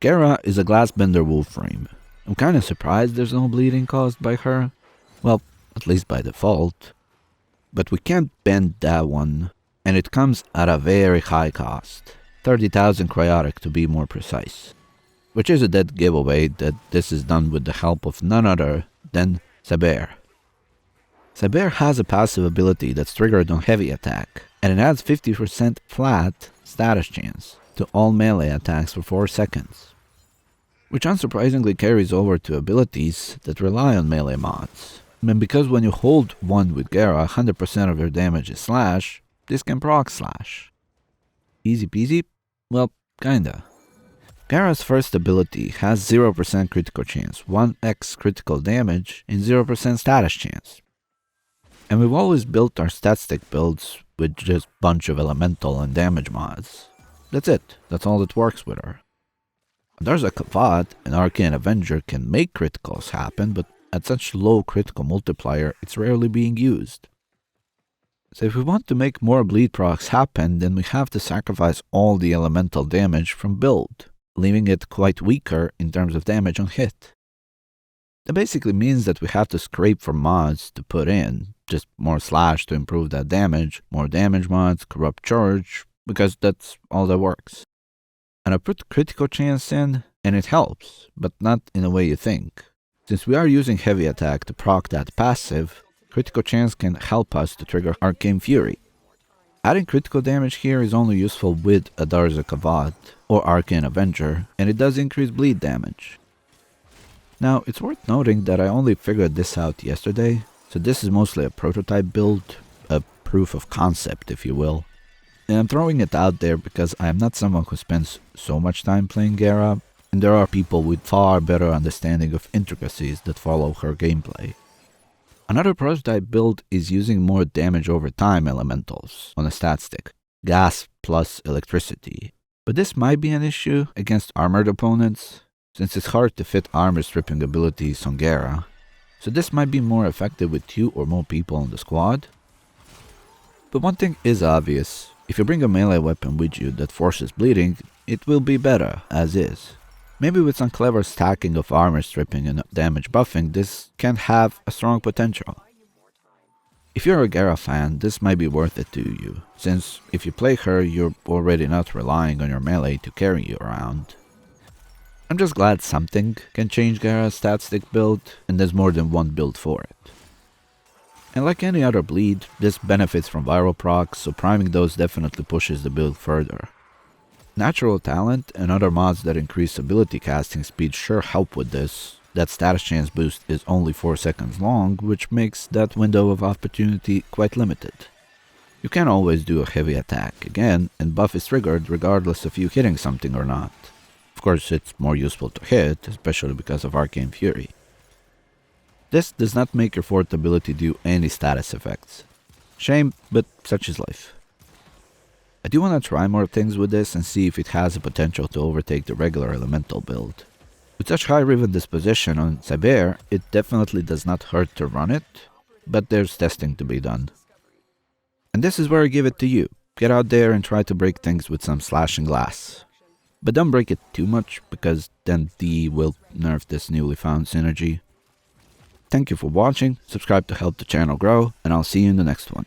Gara is a Glassbender warframe. I'm kinda surprised there's no bleeding caused by her. Well, at least by default. But we can't bend that one, and it comes at a very high cost. 30,000 cryotic to be more precise. Which is a dead giveaway that this is done with the help of none other than Saber. Saber has a passive ability that's triggered on heavy attack, and it adds 50% flat status chance to all melee attacks for 4 seconds. Which unsurprisingly carries over to abilities that rely on melee mods. And because when you hold one with Gara, 100% of your damage is slash, this can proc slash. Easy peasy? Well, kinda. Gara's first ability has 0% critical chance, 1x critical damage, and 0% status chance. And we've always built our stat stick builds with just bunch of elemental and damage mods. That's it, that's all that works with her. There's a Kavad, an Arcane Avenger can make criticals happen, but at such low critical multiplier, it's rarely being used. So if we want to make more bleed procs happen, then we have to sacrifice all the elemental damage from build, leaving it quite weaker in terms of damage on hit. That basically means that we have to scrape for mods to put in, just more slash to improve that damage, more damage mods, corrupt charge, because that's all that works. And I put critical chance in, and it helps, but not in the way you think. Since we are using heavy attack to proc that passive, critical chance can help us to trigger Arcane Fury. Adding critical damage here is only useful with a Darza Kavad or Arcane Avenger, and it does increase bleed damage. Now, it's worth noting that I only figured this out yesterday, so this is mostly a prototype build, a proof of concept if you will. And I'm throwing it out there because I am not someone who spends so much time playing Gara, and there are people with far better understanding of intricacies that follow her gameplay. Another prototype build is using more damage over time elementals on a stat stick, gas plus electricity. But this might be an issue against armored opponents, since it's hard to fit armor stripping abilities on Gara. So this might be more effective with 2 or more people on the squad. But one thing is obvious, if you bring a melee weapon with you that forces bleeding, it will be better as is. Maybe with some clever stacking of armor stripping and damage buffing, this can have a strong potential. If you're a Gara fan, this might be worth it to you, since if you play her, you're already not relying on your melee to carry you around. I'm just glad something can change Gara's stat stick build, and there's more than one build for it. And like any other bleed, this benefits from viral procs, so priming those definitely pushes the build further. Natural talent and other mods that increase ability casting speed sure help with this. That status chance boost is only 4 seconds long, which makes that window of opportunity quite limited. You can always do a heavy attack again, and buff is triggered regardless of you hitting something or not. Of course, it's more useful to hit, especially because of Arcane Fury. This does not make your 4th ability do any status effects. Shame, but such is life. I do want to try more things with this and see if it has the potential to overtake the regular elemental build. With such high Riven disposition on Saber, it definitely does not hurt to run it, but there's testing to be done. And this is where I give it to you. Get out there and try to break things with some slashing glass. But don't break it too much, because then D will nerf this newly found synergy. Thank you for watching, subscribe to help the channel grow, and I'll see you in the next one.